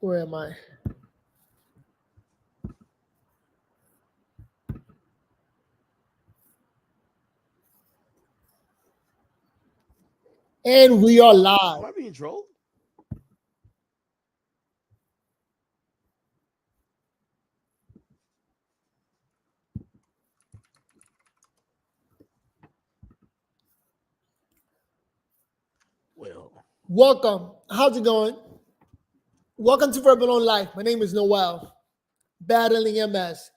Where am I? And we are live. Am I being trolled? Well, Welcome. How's it going? Welcome to Verbal on Life. My name is Noel, battling MS,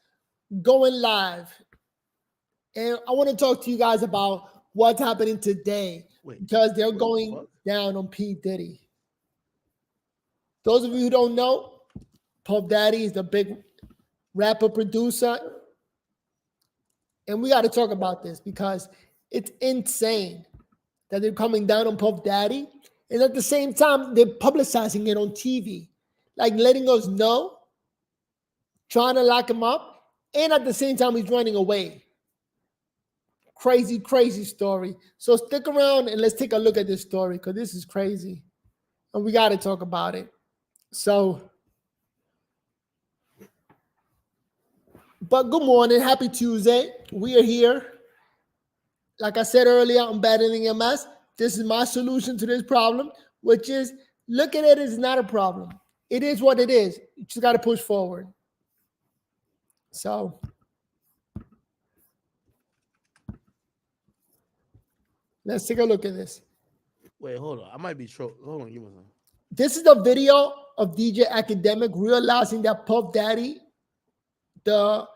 going live. And I want to talk to you guys about what's happening today because they're going down on P. Diddy. Those of you who don't know, Puff Daddy is the big rapper producer. And we got to talk about this because it's insane that they're coming down on Puff Daddy. And at the same time, they're publicizing it on TV, like letting us know, trying to lock him up. And at the same time, he's running away. Crazy, crazy story. So stick around and let's take a look at this story because this is crazy. And we got to talk about it. So, but good morning. Happy Tuesday. We are here. Like I said earlier, I'm battling MS. This is my solution to this problem, which is look at it as not a problem. It is what it is. You just got to push forward. So, let's take a look at this. wait, hold on. I might be trolled. Hold on, give me some. This is the video of DJ Academic realizing that Puff Daddy, the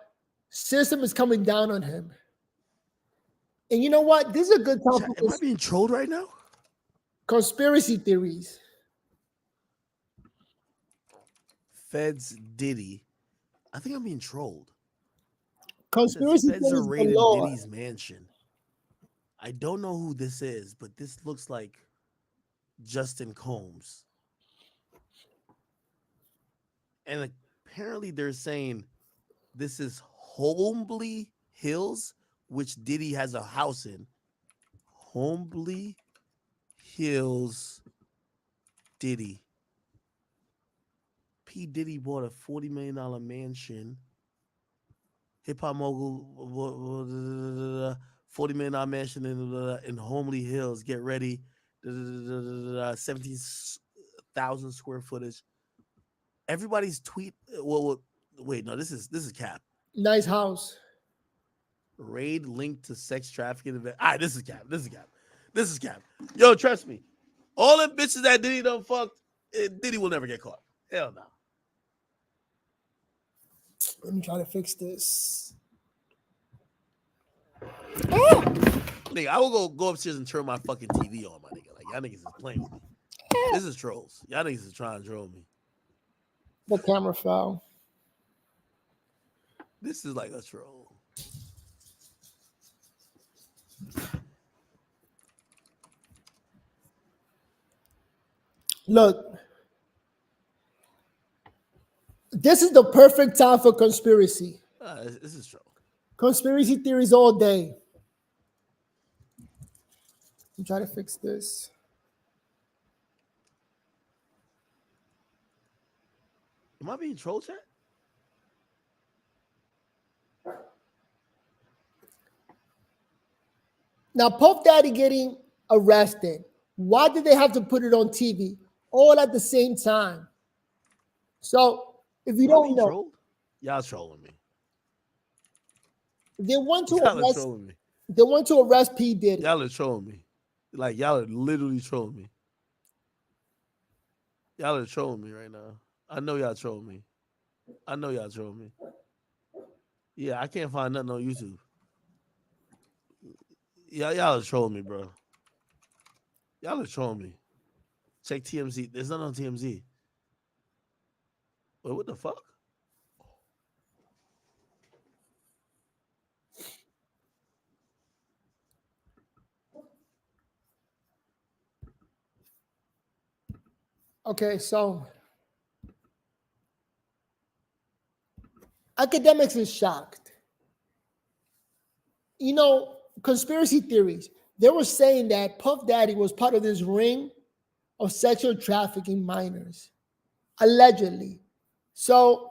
system is coming down on him. And you know what? This is a good time for Am I being trolled right now? Conspiracy theories. Feds Diddy. I think I'm being trolled. Conspiracy Feds theories are raiding galore. Diddy's mansion. I don't know who this is, but this looks like Justin Combs. And apparently they're saying this is Homeland Hills, which Diddy has a house in. Homeland Hills Diddy. P. Diddy bought a $40 million mansion. Hip hop mogul, $40 million mansion in Homeland Hills. Get ready. 17,000 square footage. Everybody's tweet. Well, wait, no, this is cap. Nice house. Raid linked to sex trafficking event. All right, this is cap. This is cap. Yo, trust me. All the bitches that Diddy done fucked, Diddy will never get caught. Hell no. Let me try to fix this. Nigga, I will go upstairs and turn my fucking TV on, my nigga. Like, y'all niggas is playing with me. This is trolls. Y'all niggas is trying to troll me. The camera fell. This is like a troll. Look, this is the perfect time for conspiracy. This is troll. Conspiracy theories all day. I'm trying to fix this. Am I being trolled, chat? Now, Puff Daddy getting arrested. Why did they have to put it on TV all at the same time? So, if you don't know, trolled? Y'all trolling me. They want to Y'all arrest. trolling me. They want to arrest P. Diddy. Y'all are trolling me. Like, y'all are literally trolling me. Y'all are trolling me right now. I know y'all trolling me. Yeah, I can't find nothing on YouTube. Y'all are trolling me, bro. Y'all are trolling me. Check TMZ. There's nothing on TMZ. Wait, what the fuck? Okay, so academics is shocked. You know, conspiracy theories. They were saying that Puff Daddy was part of this ring of sexual trafficking minors. allegedly. So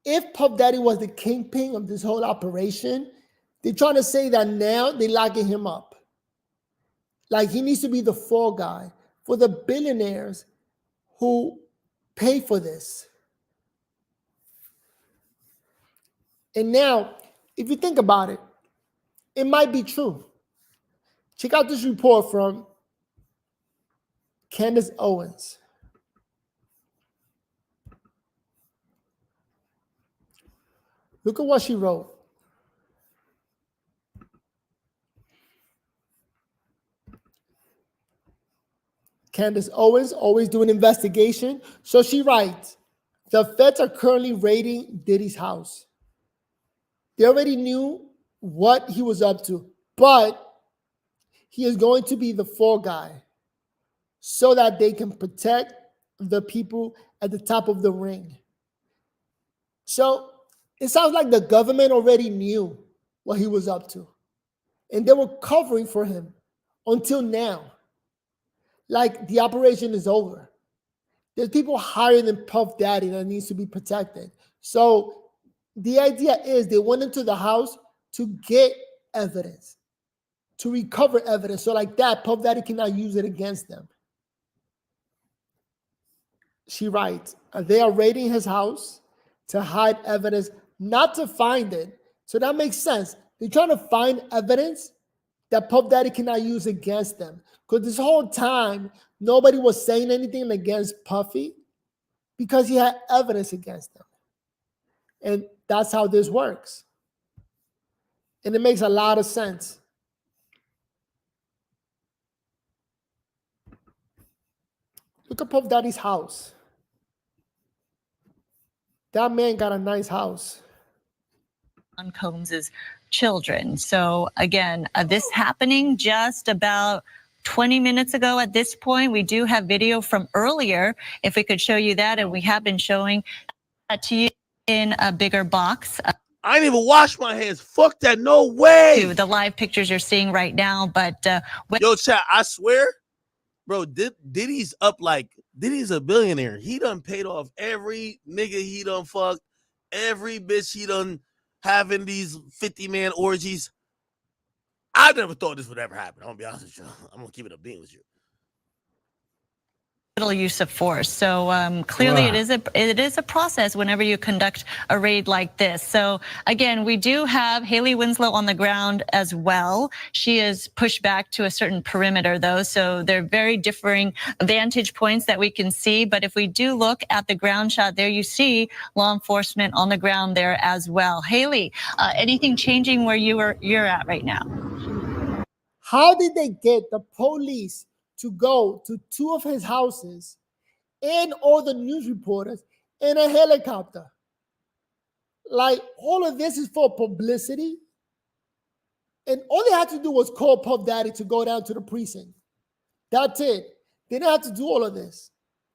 if Puff Daddy was the kingpin of this whole operation, they're trying to say that now they're locking him up. Like he needs to be the fall guy for the billionaires who pay for this. And now, if you think about it, it might be true. Check out this report from Candace Owens. Look at what she wrote. Candace Owens, always doing investigation. So she writes, the feds are currently raiding Diddy's house. They already knew what he was up to, but he is going to be the fall guy so that they can protect the people at the top of the ring. So it sounds like the government already knew what he was up to, and they were covering for him until now. Like the operation is over. There's people higher than Puff Daddy that needs to be protected. So the idea is they went into the house to get evidence, to recover evidence. So like that, Puff Daddy cannot use it against them. She writes, they are raiding his house to hide evidence, not to find it. So that makes sense. They're trying to find evidence that Puff Daddy cannot use against them. Because this whole time, nobody was saying anything against Puffy because he had evidence against them. And that's how this works. And it makes a lot of sense. Look at Puff Daddy's house. That man got a nice house. On Combs's children. So again, this happening just about 20 minutes ago at this point. We do have video from earlier, if we could show you that, and we have been showing to you in a bigger box. I didn't even wash my hands. Fuck that. No way. The live pictures you're seeing right now, but yo, chat, I swear, bro, Diddy's up like, Diddy's a billionaire. He done paid off every nigga he done fucked, every bitch he done having these 50-man orgies. I never thought this would ever happen. I'm gonna be honest with you. I'm gonna keep it a beam with you. little use of force. So clearly it is a process whenever you conduct a raid like this. So again, we do have Haley Winslow on the ground as well. She is pushed back to a certain perimeter though. So they're very differing vantage points that we can see. But if we do look at the ground shot there, you see law enforcement on the ground there as well. Haley, anything changing where you're at right now? How did they get the police to go to two of his houses and all the news reporters in a helicopter? Like, all of this is for publicity. And all they had to do was call Puff Daddy to go down to the precinct. That's it. They didn't have to do all of this.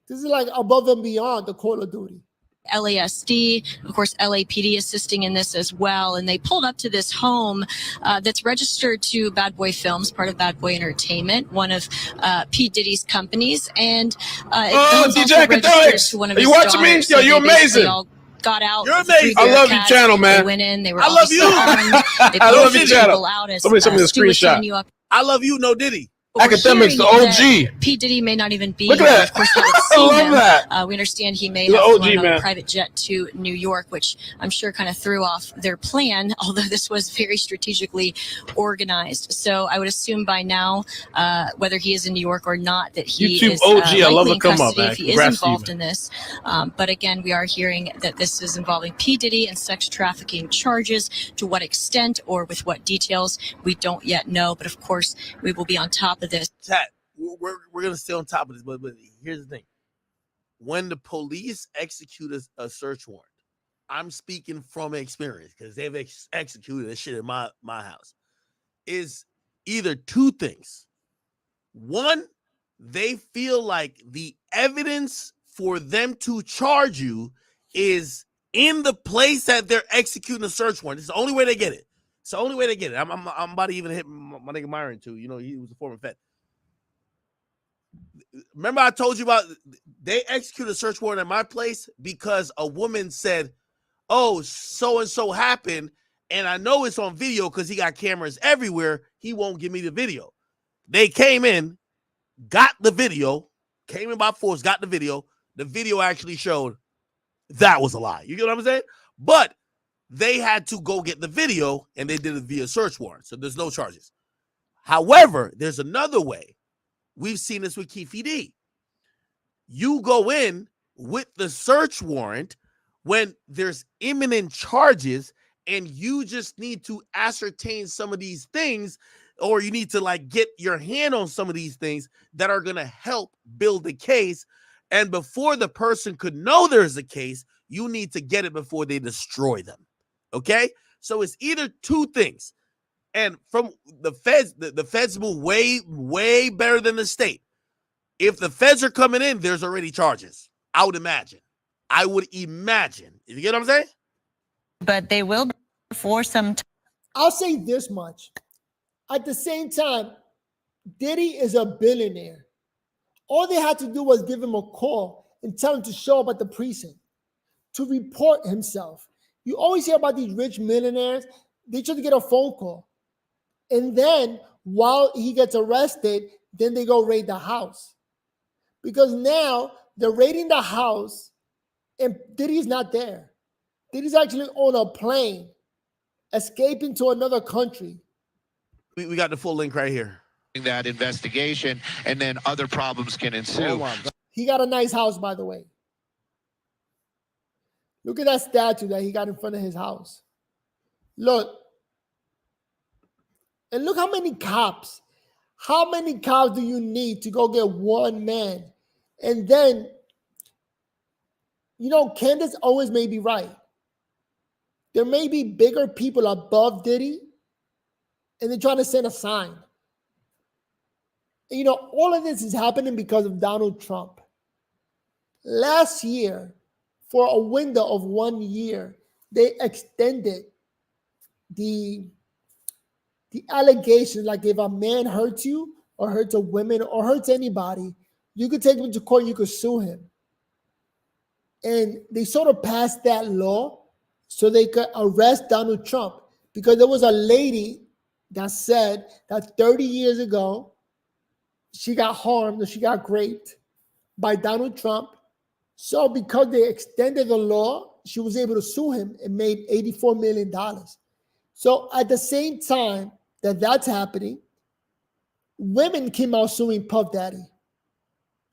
This is like above and beyond the Call of Duty. LASD, of course, LAPD assisting in this as well. And they pulled up to this home that's registered to Bad Boy Films, part of Bad Boy Entertainment, one of P. Diddy's companies. And DJ Catholics, are you watching me? Yo, you're amazing. Got out. You're amazing. I love your channel, man. They went in. They were I love you. I love your channel. Somebody send me a screenshot. I love you, no Diddy. Academics, the OG. P. Diddy may not even be Look here. at Of course, that. I love that. We understand he may The have OG, flown on a man. private jet to New York, which I'm sure kind of threw off their plan, although this was very strategically organized. So I would assume by now, whether he is in New York or not, that he YouTube is OG, I love likely the in come up, custody man. if he Congrats is to you, involved man. in this. But again, we are hearing that this is involving P. Diddy and sex trafficking charges. To what extent or with what details, we don't yet know. But of course, we will be on top of this. Chat, we're gonna stay on top of this, but here's the thing: when the police execute a search warrant, I'm speaking from experience because they've executed this shit in my house. Is either two things. One, they feel like the evidence for them to charge you is in the place that they're executing the search warrant. It's the only way they get it. It's the only way they get it. I'm about to even hit my nigga Myron too. You know, he was a former Fed. Remember I told you about They executed a search warrant at my place because a woman said, oh, so-and-so happened, and I know it's on video because he got cameras everywhere. He won't give me the video. They came in, got the video, came in by force, got the video. The video actually showed that was a lie. You get what I'm saying? But they had to go get the video, and they did it via search warrant, so there's no charges. However, there's another way. We've seen this with Keefe D. You go in with the search warrant when there's imminent charges and you just need to ascertain some of these things, or you need to like get your hand on some of these things that are going to help build the case. And before the person could know there's a case, you need to get it before they destroy them. Okay? So it's either two things. And from the feds, the feds move way, way better than the state. If the feds are coming in, there's already charges. I would imagine. You get what I'm saying? But they will for some time. I'll say this much. At the same time, Diddy is a billionaire. All they had to do was give him a call and tell him to show up at the precinct to report himself. You always hear about these rich millionaires. They just get a phone call. And then while he gets arrested, then they go raid the house. Because now they're raiding the house and Diddy's not there. Diddy's actually on a plane, escaping to another country. We got the full link right here. That investigation, and then other problems can ensue. He got a nice house, by the way. Look at that statue that he got in front of his house. Look. And look how many cops. How many cops do you need to go get one man? And then, you know, Candace Owens may be right. There may be bigger people above Diddy, and they're trying to send a sign. And, you know, all of this is happening because of Donald Trump. Last year, for a window of 1 year, they extended the allegation, like if a man hurts you or hurts a woman or hurts anybody, you could take him to court, you could sue him. And they sort of passed that law so they could arrest Donald Trump, because there was a lady that said that 30 years ago, she got harmed or she got raped by Donald Trump. So because they extended the law, she was able to sue him and made $84 million. So at the same time that that's happening, women came out suing Puff Daddy.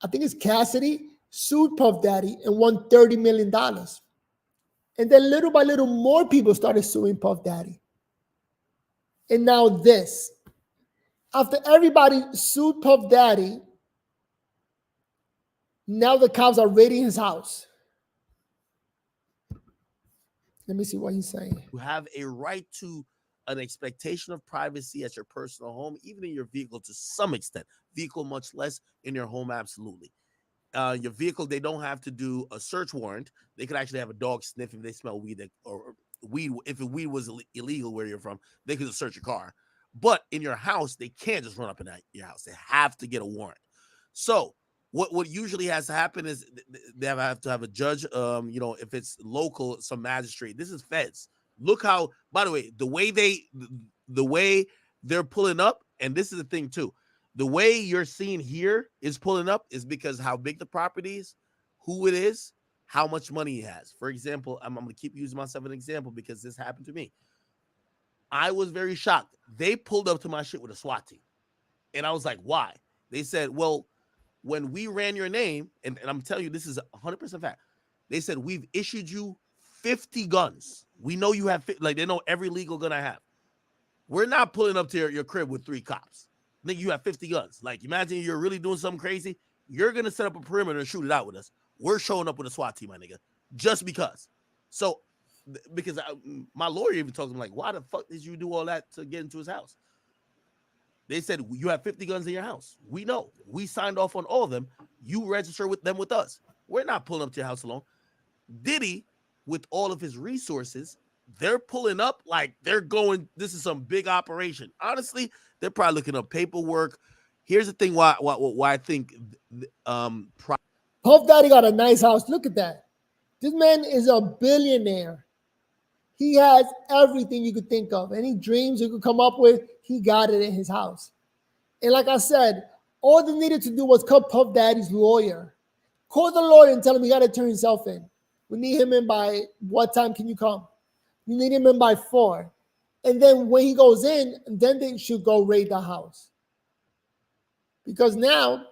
I think it's Cassidy sued Puff Daddy and won $30 million. And then little by little, more people started suing Puff Daddy. And now this. After everybody sued Puff Daddy, now the cops are raiding his house. Let me see what he's saying. You have a right to an expectation of privacy at your personal home, even in your vehicle to some extent. Vehicle, much less in your home, absolutely. Your vehicle, they don't have to do a search warrant. They could actually have a dog sniff if they smell weed, or weed. If weed was illegal where you're from, they could search your car. But in your house, they can't just run up in your house. They have to get a warrant. So what usually has to happen is they have to have a judge. You know, if it's local, some magistrate. This is feds. Look how, by the way, the way they're pulling up, and this is the thing too. The way you're seeing here is pulling up is because how big the property is, who it is, how much money he has. For example, I'm going to keep using myself as an example because this happened to me. I was very shocked. They pulled up to my shit with a SWAT team. And I was like, why? They said, well, when we ran your name, and I'm telling you, this is 100% fact. They said, we've issued you 50 guns. We know you have, like, they know every legal gun I have. We're not pulling up to your crib with 3 cops. Nigga, you have 50 guns. Like, imagine you're really doing something crazy. You're going to set up a perimeter and shoot it out with us. We're showing up with a SWAT team, my nigga, just because. So, because my lawyer even told him, like, why the fuck did you do all that to get into his house? They said, you have 50 guns in your house. We know. We signed off on all of them. You register with them with us. We're not pulling up to your house alone. Diddy, with all of his resources, they're pulling up like they're going, this is some big operation. Honestly, they're probably looking up paperwork. Here's the thing why I think Puff Daddy got a nice house. Look at that. This man is a billionaire. He has everything you could think of. Any dreams you could come up with, he got it in his house. And like I said, all they needed to do was call Puff Daddy's lawyer. Call the lawyer and tell him he got to turn himself in. We need him in by what time can you come? We need him in by 4. And then when he goes in, then they should go raid the house. Because now,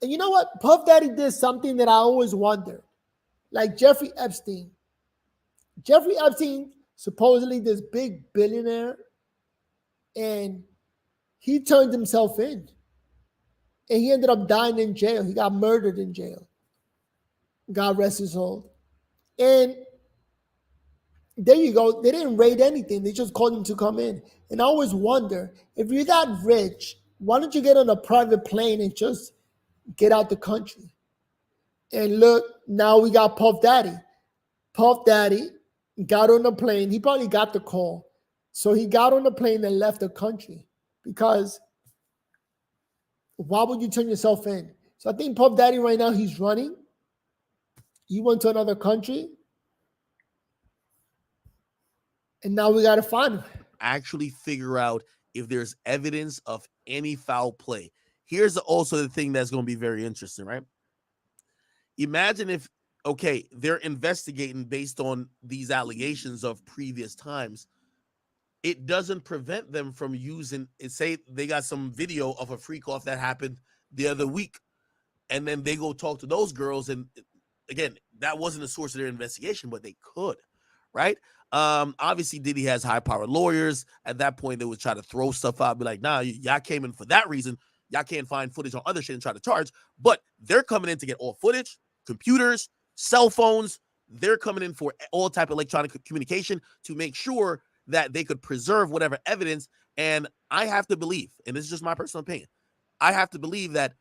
and you know what? Puff Daddy did something that I always wondered. Like Jeffrey Epstein. Jeffrey Epstein, supposedly this big billionaire, and he turned himself in. And he ended up dying in jail. He got murdered in jail. God rest his soul. And there you go. They didn't raid anything. They just called him to come in. And I always wonder, if you're that rich, why don't you get on a private plane and just get out the country? And look, now we got Puff Daddy. Puff Daddy got on the plane. He probably got the call. So he got on the plane and left the country. Because why would you turn yourself in? So I think Puff Daddy right now, he's running. He went to another country. And now we got to find him. Actually figure out if there's evidence of any foul play. Here's also the thing that's going to be very interesting, right? Imagine if, okay, they're investigating based on these allegations of previous times. It doesn't prevent them from using, say they got some video of a freak off that happened the other week, and then they go talk to those girls, and again, that wasn't the source of their investigation, but they could, right? Obviously Diddy has high-powered lawyers. At that point, they would try to throw stuff out, be like, nah, y'all came in for that reason. Y'all can't find footage on other shit and try to charge, but they're coming in to get all footage, computers, cell phones. They're coming in for all type of electronic communication to make sure that they could preserve whatever evidence. And I have to believe, and this is just my personal opinion, I have to believe that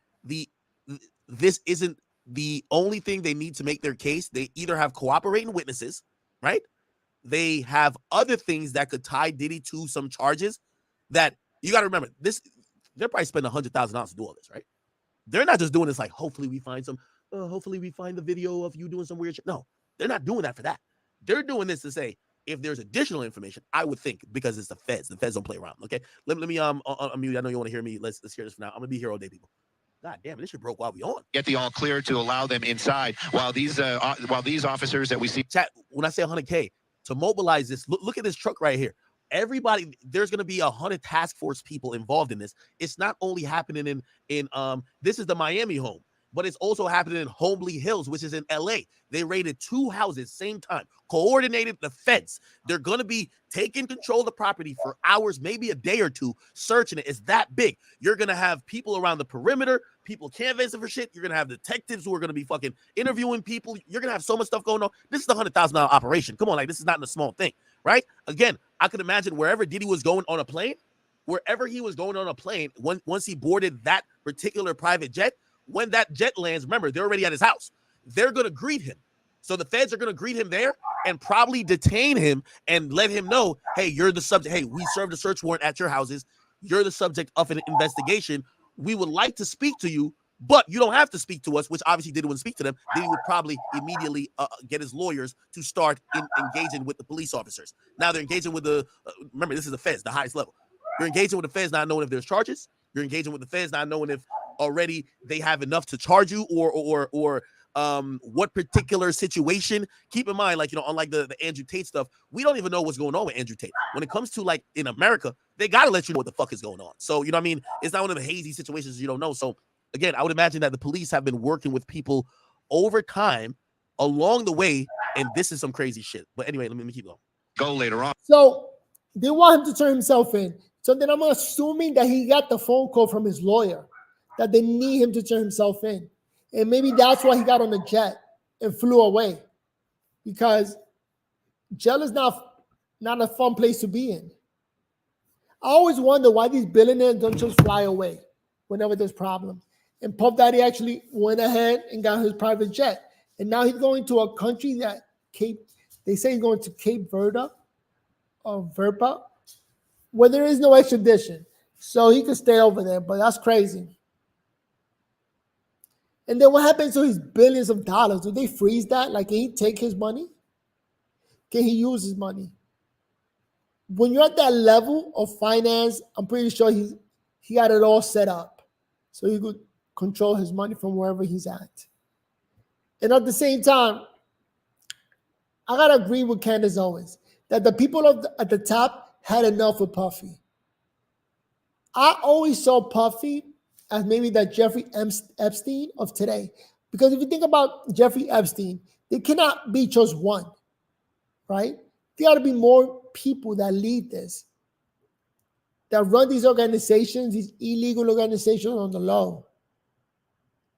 this isn't the only thing they need to make their case. They either have cooperating witnesses, right? They have other things that could tie Diddy to some charges that you got to remember. This, they're probably spending $100,000 to do all this, right? They're not just doing this like, hopefully we find the video of you doing some weird shit. No, they're not doing that for that. They're doing this to say, if there's additional information, I would think, because it's the feds. The feds don't play around. Okay, let me unmute. I know you want to hear me. Let's hear this for now. I'm gonna be here all day, people. God damn, this shit broke while we on. Get the all clear to allow them inside while these officers that we see. Chat, when I say 100K to mobilize this, look at this truck right here. Everybody, there's gonna be 100 task force people involved in this. It's not only happening in this is the Miami home, but it's also happening in Homeland Hills, which is in LA. They raided 2 houses same time, coordinated the feds. They're going to be taking control of the property for hours, maybe a day or two, searching it. It's that big. You're going to have people around the perimeter, people canvassing for shit. You're going to have detectives who are going to be fucking interviewing people. You're going to have so much stuff going on. This is the $100,000 operation. Come on, like, this is not a small thing, right? Again, I could imagine wherever Diddy was going on a plane, once he boarded that particular private jet, when that jet lands, remember, they're already at his house. They're going to greet him. So the feds are going to greet him there and probably detain him and let him know, hey, you're the subject. Hey, we served a search warrant at your houses. You're the subject of an investigation. We would like to speak to you, but you don't have to speak to us, which obviously Diddy wouldn't speak to them. Diddy would probably immediately get his lawyers to start engaging with the police officers. Now they're engaging with remember, this is the feds, the highest level. You're engaging with the feds, not knowing if there's charges. You're engaging with the feds, not knowing if already they have enough to charge you or what particular situation. Keep in mind, like, you know, unlike the Andrew Tate stuff, we don't even know what's going on with Andrew Tate. When it comes to, like, in America, they got to let you know what the fuck is going on. So, you know what I mean? It's not one of the hazy situations you don't know. So again, I would imagine that the police have been working with people over time along the way, and this is some crazy shit. But anyway, let me keep going. Go later on. So they want him to turn himself in. So then I'm assuming that he got the phone call from his lawyer that they need him to turn himself in. And maybe that's why he got on the jet and flew away, because jail is not a fun place to be in. I always wonder why these billionaires don't just fly away whenever there's problems. And Puff Daddy actually went ahead and got his private jet. And now he's going to a country that they say he's going to Cape Verde or Verpa, where there is no extradition. So he could stay over there, but that's crazy. And then what happens to his billions of dollars? Do they freeze that? Like, can he take his money? Can he use his money? When you're at that level of finance, I'm pretty sure he got it all set up so he could control his money from wherever he's at. And at the same time, I gotta agree with Candace Owens that the people at the top had enough of Puffy. I always saw Puffy as maybe that Jeffrey Epstein of today. Because if you think about Jeffrey Epstein, there cannot be just one, right? There got to be more people that lead this, that run these organizations, these illegal organizations on the low.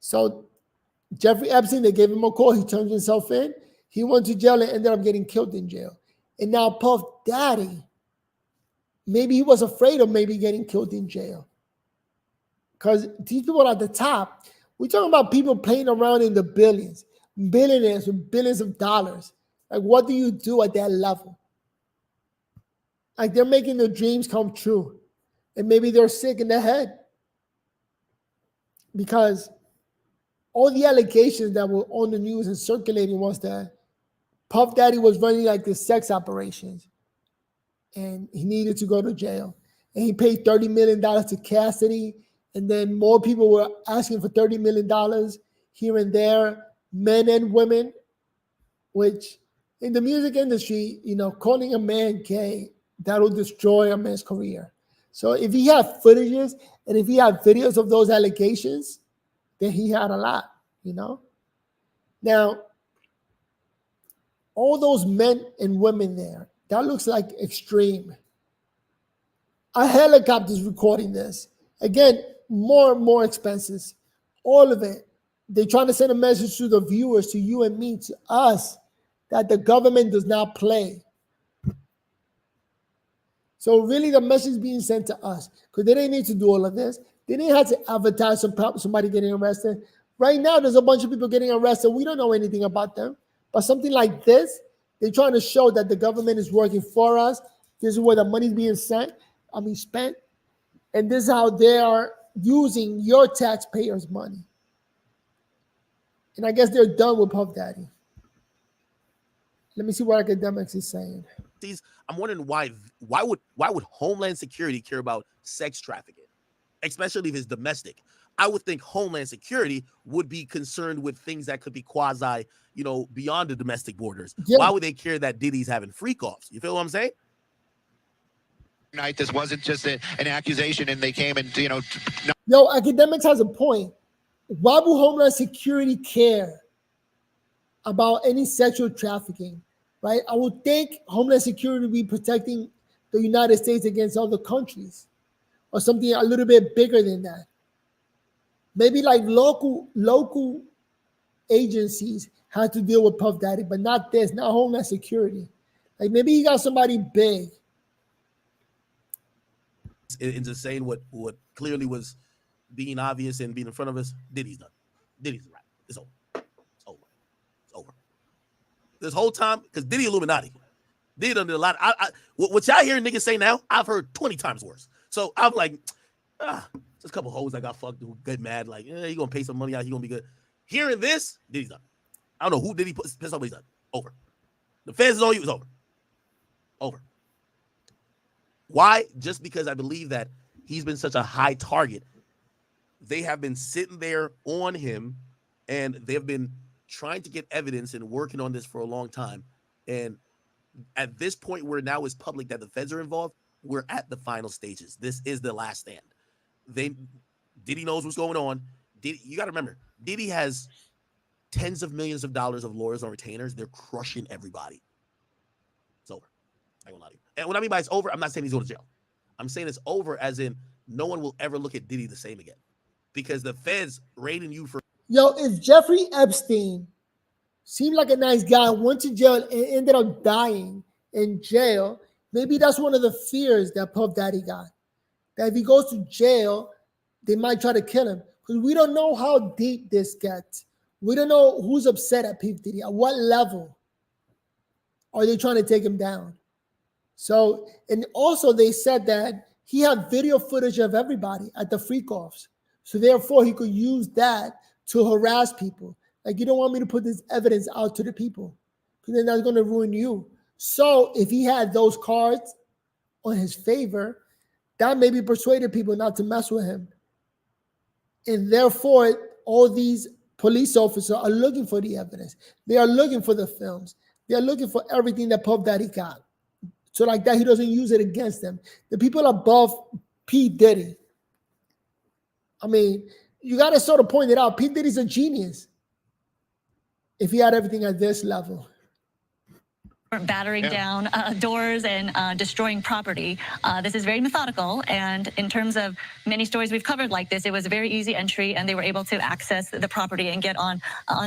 So Jeffrey Epstein, they gave him a call. He turned himself in. He went to jail and ended up getting killed in jail. And now Puff Daddy, maybe he was afraid of maybe getting killed in jail. Because these people at the top, we're talking about people playing around in the billions, billionaires with billions of dollars. Like, what do you do at that level? Like, they're making their dreams come true. And maybe they're sick in the head. Because all the allegations that were on the news and circulating was that Puff Daddy was running like the sex operations. And he needed to go to jail. And he paid $30 million to Cassidy. And then more people were asking for $30 million here and there, men and women, which in the music industry, you know, calling a man gay, that'll destroy a man's career. So if he had footages and if he had videos of those allegations, then he had a lot, you know? Now, all those men and women there, that looks like extreme. A helicopter's recording this. Again, more and more expenses. All of it. They're trying to send a message to the viewers, to you and me, to us, that the government does not play. So really the message being sent to us, because they didn't need to do all of this. They didn't have to advertise somebody getting arrested. Right now, there's a bunch of people getting arrested. We don't know anything about them. But something like this, they're trying to show that the government is working for us. This is where the money's being spent. And this is how they are using your taxpayers' money. And I guess they're done with Puff Daddy. Let me see what Academics is saying. I'm wondering why would Homeland Security care about sex trafficking, especially if it's domestic? I would think Homeland Security would be concerned with things that could be quasi, you know, beyond the domestic borders. Yeah. Why would they care that Diddy's having freak-offs? You feel what I'm saying? This wasn't just an accusation and they came and, you know. Yo, Academics has a point. Why would Homeland Security care about any sexual trafficking, right? I would think Homeland Security would be protecting the United States against other countries or something a little bit bigger than that. Maybe like local agencies had to deal with Puff Daddy, but not this, not Homeland Security. Like maybe he got somebody big. Into saying what clearly was being obvious and being in front of us, Diddy's done. Diddy's right. It's over. It's over. It's over. This whole time, because Diddy Illuminati. Diddy done did a lot. What y'all hearing niggas say now, I've heard 20 times worse. So I'm like, just a couple hoes that got fucked who get mad, like, you gonna pay some money out, he gonna be good. Hearing this, Diddy's done. I don't know who Diddy pissed off, but he's done. Over. The feds is on you, it's over. Over. Why? Just because I believe that he's been such a high target. They have been sitting there on him, and they've been trying to get evidence and working on this for a long time. And at this point where now it's public that the feds are involved, we're at the final stages. This is the last stand. Diddy knows what's going on. You got to remember, Diddy has tens of millions of dollars of lawyers on retainers. They're crushing everybody. It's over. I ain't gonna lie to you. And what I mean by it's over, I'm not saying he's going to jail. I'm saying it's over as in no one will ever look at Diddy the same again. Because the feds raiding you for... Yo, if Jeffrey Epstein seemed like a nice guy, went to jail and ended up dying in jail, maybe that's one of the fears that Puff Daddy got. That if he goes to jail, they might try to kill him. Because we don't know how deep this gets. We don't know who's upset at P. Diddy. At what level are they trying to take him down? So, and also they said that he had video footage of everybody at the freak-offs. So therefore, he could use that to harass people. Like, you don't want me to put this evidence out to the people because then that's going to ruin you. So if he had those cards on his favor, that maybe persuaded people not to mess with him. And therefore, all these police officers are looking for the evidence. They are looking for the films. They are looking for everything that Puff Daddy got. So like that, he doesn't use it against them. The people above P. Diddy, I mean, you got to sort of point it out. P. Diddy's a genius if he had everything at this level. Battering down doors and destroying property. This is very methodical, and in terms of many stories we've covered like this, it was a very easy entry, and they were able to access the property and get on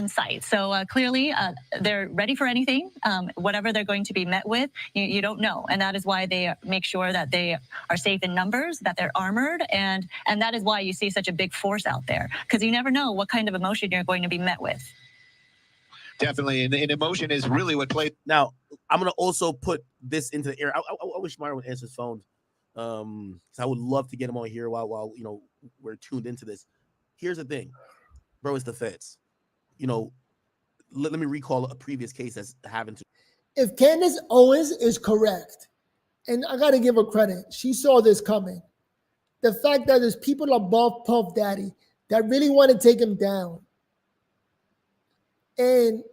site. So clearly, they're ready for anything. Whatever they're going to be met with, you don't know, and that is why they make sure that they are safe in numbers, that they're armored, and that is why you see such a big force out there, because you never know what kind of emotion you're going to be met with. Definitely, and emotion is really what played. Now, I'm gonna also put this into the air. I wish Mario would answer his phone, because I would love to get him on here while you know we're tuned into this. Here's the thing, bro. It's the feds. You know, let me recall a previous case that's having to. If Candace Owens is correct, and I got to give her credit, she saw this coming. The fact that there's people above Puff Daddy that really want to take him down. And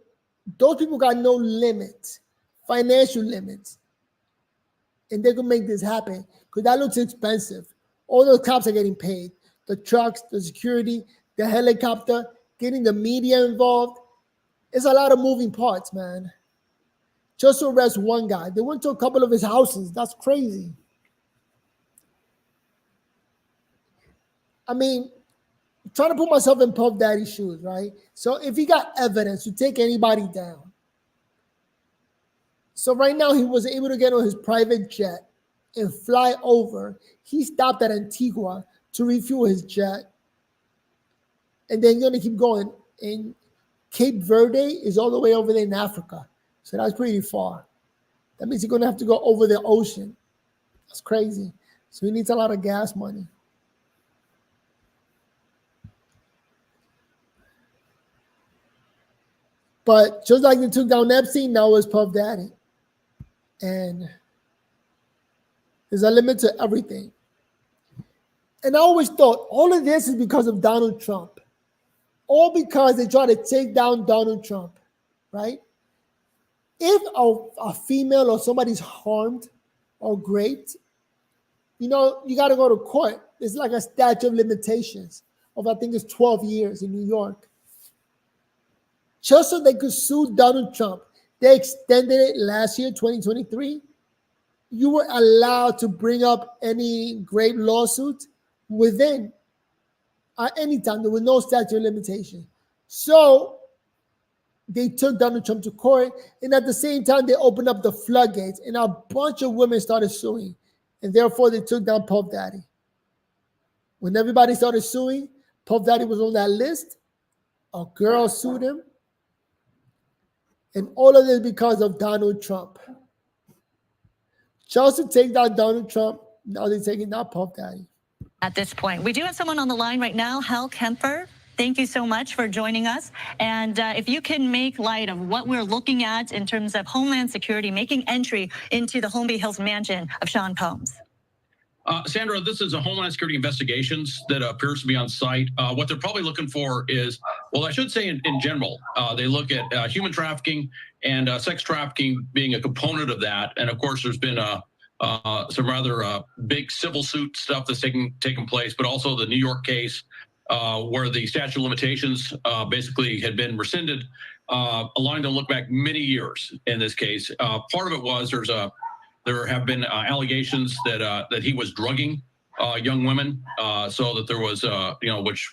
those people got no limits, financial limits. And they can make this happen because that looks expensive. All those cops are getting paid. The trucks, the security, the helicopter, getting the media involved. It's a lot of moving parts, man. Just to arrest one guy. They went to a couple of his houses. That's crazy. I mean, trying to put myself in Puff Daddy's shoes, right? So if he got evidence to take anybody down. So right now he was able to get on his private jet and fly over. He stopped at Antigua to refuel his jet. And then you're going to keep going. And Cape Verde is all the way over there in Africa. So that's pretty far. That means you're going to have to go over the ocean. That's crazy. So he needs a lot of gas money. But just like they took down Epstein, now it's Puff Daddy. And there's a limit to everything. And I always thought all of this is because of Donald Trump. All because they try to take down Donald Trump, right? If a female or somebody's harmed or raped, you know, you got to go to court. It's like a statute of limitations of, I think it's 12 years in New York. Just so they could sue Donald Trump. They extended it last year, 2023. You were allowed to bring up any great lawsuit within any time. There was no statute of limitation. So they took Donald Trump to court, and at the same time, they opened up the floodgates, and a bunch of women started suing, and therefore they took down Puff Daddy. When everybody started suing, Puff Daddy was on that list. A girl sued him. And all of this because of Donald Trump. Just to take down Donald Trump, now they're taking down Puff Daddy. At this point, we do have someone on the line right now, Hal Kemper. Thank you so much for joining us. And if you can make light of what we're looking at in terms of Homeland Security making entry into the Holmby Hills mansion of Sean Combs. Sandra, this is a Homeland Security investigations that appears to be on site. What they're probably looking for is, well, I should say in general, they look at human trafficking and sex trafficking being a component of that. And of course, there's been some rather big civil suit stuff that's taken place, but also the New York case where the statute of limitations basically had been rescinded, allowing them to look back many years in this case. Part of it was there have been allegations that he was drugging young women, so that there was,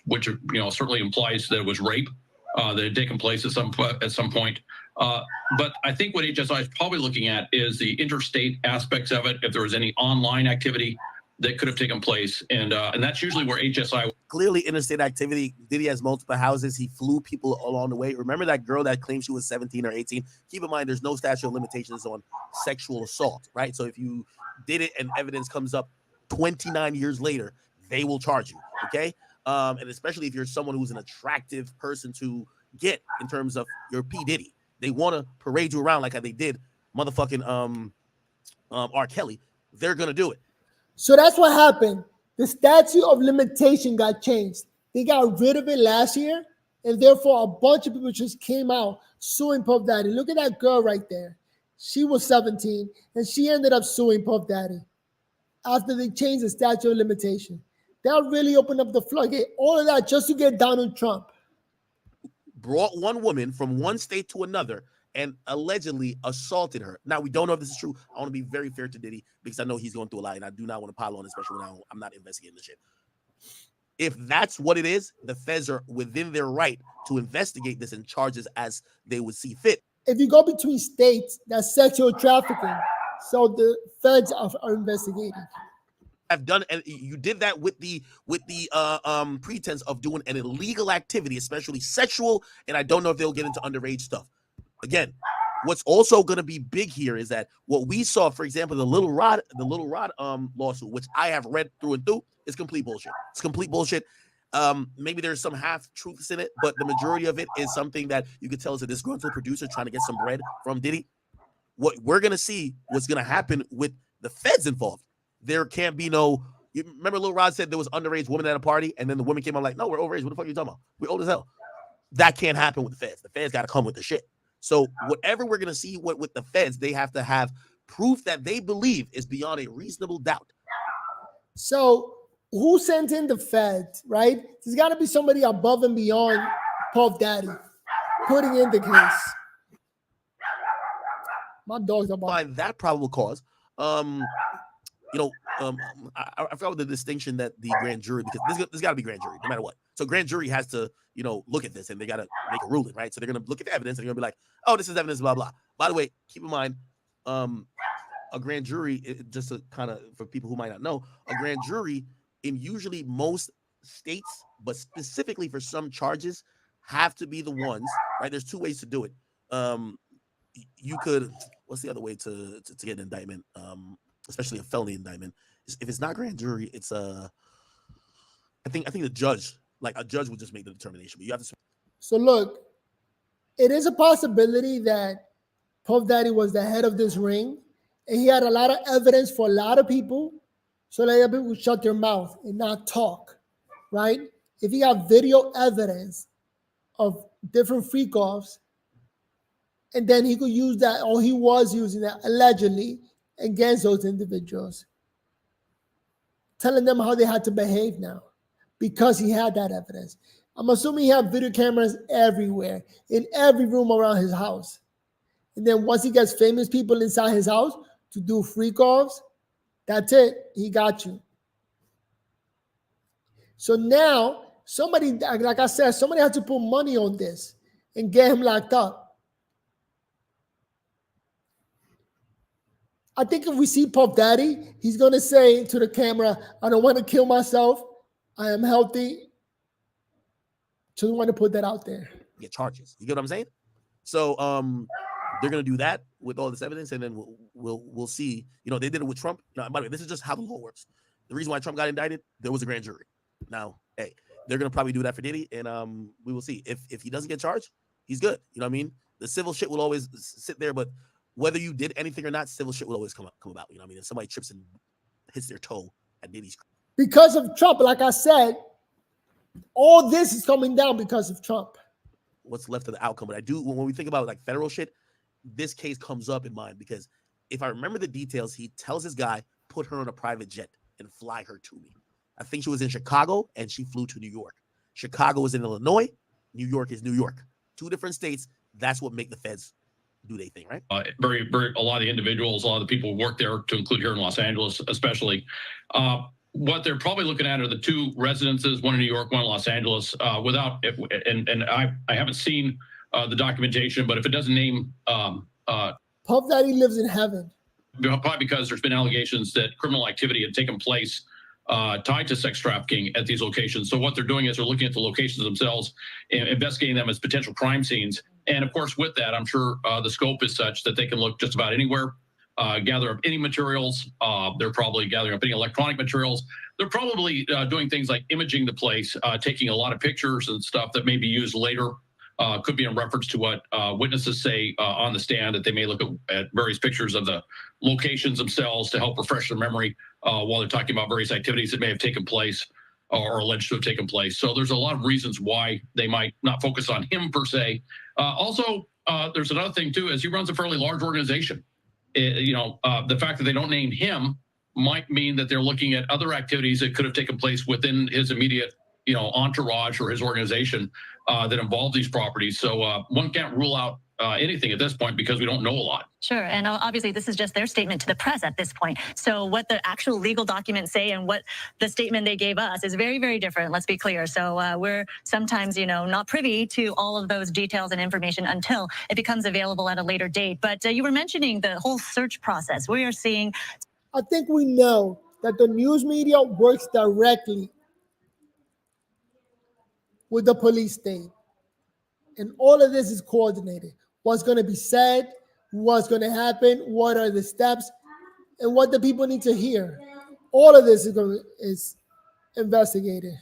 which certainly implies that it was rape that had taken place at some point. But I think what HSI is probably looking at is the interstate aspects of it. If there was any online activity that could have taken place, and that's usually where HSI. Clearly, interstate activity. Diddy has multiple houses. He flew people along the way. Remember that girl that claimed she was 17 or 18? Keep in mind, there's no statute of limitations on sexual assault, right? So if you did it and evidence comes up 29 years later, they will charge you, okay? And especially if you're someone who's an attractive person to get in terms of your P. Diddy. They want to parade you around like how they did motherfucking R. Kelly. They're going to do it. So that's what happened. The statute of limitation got changed. They got rid of it last year, and therefore a bunch of people just came out suing Puff Daddy. Look at that girl right there. She was 17, and she ended up suing Puff Daddy after they changed the statute of limitation. That really opened up the floodgate. All of that just to get Donald Trump. Brought one woman from one state to another and allegedly assaulted her. Now, we don't know if this is true. I want to be very fair to Diddy because I know he's going through a lot, and I do not want to pile on, especially when I'm not investigating the shit. If that's what it is, the feds are within their right to investigate this and charges as they would see fit. If you go between states, that's sexual trafficking. So the feds are investigating. Have done, and you did that with the pretense of doing an illegal activity, especially sexual, and I don't know if they'll get into underage stuff. Again, what's also going to be big here is that what we saw, for example, the Little Rod lawsuit, which I have read through and through, is complete bullshit. It's complete bullshit. Maybe there's some half truths in it, but the majority of it is something that you could tell is a disgruntled producer trying to get some bread from Diddy. What we're going to see, what's going to happen with the feds involved. There can't be no. You remember Lil Rod said there was underage women at a party, and then the woman came out like, "No, we're overage. What the fuck are you talking about? We're old as hell." That can't happen with the feds. The feds got to come with the shit. So whatever we're gonna see with the feds, they have to have proof that they believe is beyond a reasonable doubt. So who sent in the feds? Right? There's got to be somebody above and beyond Puff Daddy putting in the case. My dog's about find that probable cause. I forgot what the distinction that the grand jury, because there's got to be grand jury no matter what. So grand jury has to, look at this and they got to make a ruling, right? So they're going to look at the evidence and they're going to be like, oh, this is evidence, blah, blah. By the way, keep in mind, a grand jury, just to kind of, for people who might not know, a grand jury in usually most states, but specifically for some charges, have to be the ones, right? There's two ways to do it. You could, what's the other way to get an indictment? Especially a felony indictment. If it's not grand jury, it's I think the judge, like a judge would just make the determination. But you have to. So look, it is a possibility that Puff Daddy was the head of this ring, and he had a lot of evidence for a lot of people, so that people would shut their mouth and not talk, right? If he got video evidence of different freak-offs, and then he could use that, or he was using that allegedly against those individuals, telling them how they had to behave now because he had that evidence. I'm assuming he had video cameras everywhere, in every room around his house. And then once he gets famous people inside his house to do freak-offs, that's it. He got you. So now, somebody, like I said, somebody had to put money on this and get him locked up. I think if we see Puff Daddy, he's going to say to the camera, I don't want to kill myself. I am healthy. Just want to put that out there. Get charges. You get what I'm saying? So they're going to do that with all this evidence, and then we'll see. They did it with Trump. Now, by the way, this is just how the law works. The reason why Trump got indicted, there was a grand jury. Now, hey, they're going to probably do that for Diddy, and we will see. If he doesn't get charged, he's good. You know what I mean? The civil shit will always sit there, but whether you did anything or not, civil shit will always come about. You know what I mean? If somebody trips and hits their toe at Diddy's. Because of Trump, like I said, all this is coming down because of Trump. What's left of the outcome? But I do, when we think about like federal shit, this case comes up in mind because if I remember the details, he tells this guy, put her on a private jet and fly her to me. I think she was in Chicago and she flew to New York. Chicago was in Illinois. New York is New York. Two different states. That's what make the feds do they thing, right? Very, very. A lot of the individuals, a lot of the people who work there, to include here in Los Angeles, especially. What they're probably looking at are the two residences, one in New York, one in Los Angeles. And I haven't seen the documentation, but if it doesn't name Puff Daddy lives in heaven. Probably because there's been allegations that criminal activity had taken place tied to sex trafficking at these locations. So what they're doing is they're looking at the locations themselves and investigating them as potential crime scenes. And of course, with that, I'm sure the scope is such that they can look just about anywhere. gather up any materials. They're probably gathering up any electronic materials. They're probably doing things like imaging the place, taking a lot of pictures and stuff that may be used later. Could be in reference to what witnesses say on the stand, that they may look at various pictures of the locations themselves to help refresh their memory while they're talking about various activities that may have taken place or alleged to have taken place. So there's a lot of reasons why they might not focus on him per se. Also, there's another thing too, is he runs a fairly large organization. The fact that they don't name him might mean that they're looking at other activities that could have taken place within his immediate, entourage or his organization that involve these properties. So one can't rule out anything at this point because we don't know a lot. Sure, and obviously this is just their statement to the press at this point. So what the actual legal documents say and what the statement they gave us is very, very different. Let's be clear. So we're sometimes, not privy to all of those details and information until it becomes available at a later date. But you were mentioning the whole search process. We are seeing. I think we know that the news media works directly with the police state. And all of this is coordinated. What's going to be said, what's going to happen, what are the steps, and what the people need to hear. All of this is investigated.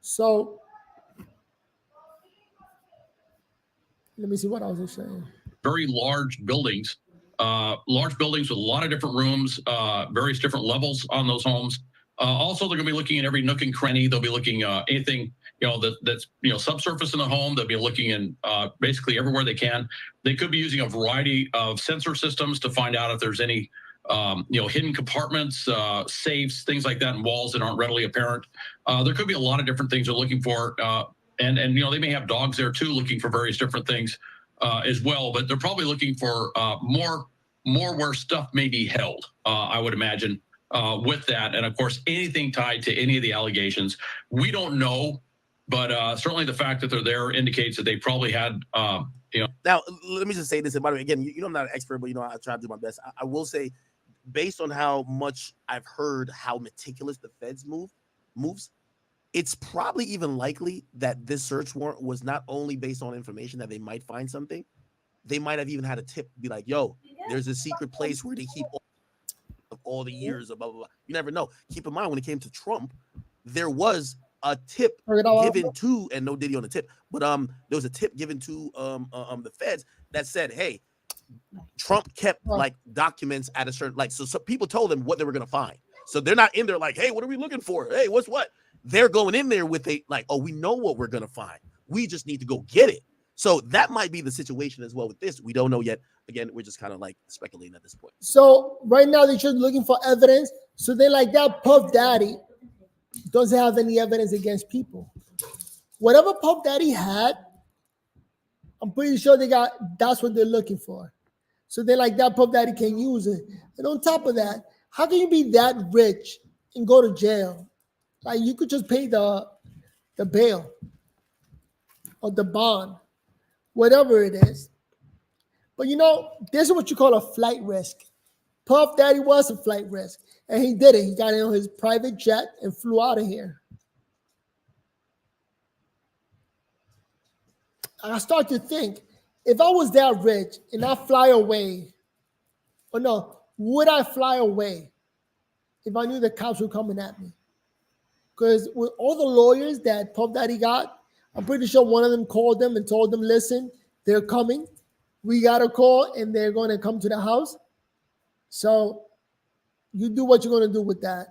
So, let me see what I was saying. Very large buildings with a lot of different rooms, various different levels on those homes. Also, they're going to be looking at every nook and cranny. They'll be looking anything that's subsurface in the home. They'll be looking in basically everywhere they can. They could be using a variety of sensor systems to find out if there's any hidden compartments, safes, things like that in walls that aren't readily apparent. There could be a lot of different things they're looking for, and they may have dogs there too, looking for various different things as well. But they're probably looking for more where stuff may be held. I would imagine. With that, and of course, anything tied to any of the allegations, we don't know, but certainly the fact that they're there indicates that they probably had, Now, let me just say this, and by the way, again, I'm not an expert, but I try to do my best. I will say, based on how much I've heard how meticulous the feds moves, it's probably even likely that this search warrant was not only based on information that they might find something, they might have even had a tip, be like, yo, there's a secret place where they keep all the years of blah, blah, blah. You never know. Keep in mind, when it came to Trump, there was a tip given to, and no Diddy on the tip, but there was a tip given to the feds that said, hey, Trump kept like documents at a certain, so people told them what they were going to find. So they're not in there like, hey, what are we looking for? Hey, what's what? They're going in there with we know what we're going to find. We just need to go get it. So that might be the situation as well with this. We don't know yet. Again, we're just kind of speculating at this point. So right now they're just looking for evidence. So they're like, that Puff Daddy doesn't have any evidence against people. Whatever Puff Daddy had, I'm pretty sure that's what they're looking for. So they're like, that Puff Daddy can use it. And on top of that, how can you be that rich and go to jail? Like, you could just pay the bail or the bond, whatever it is. But this is what you call a flight risk. Puff Daddy was a flight risk, and he did it. He got in on his private jet and flew out of here. I start to think, if I was that rich and I fly away, would I fly away if I knew the cops were coming at me? Because with all the lawyers that Puff Daddy got, I'm pretty sure one of them called them and told them, listen, they're coming. We got a call and they're going to come to the house. So you do what you're going to do with that.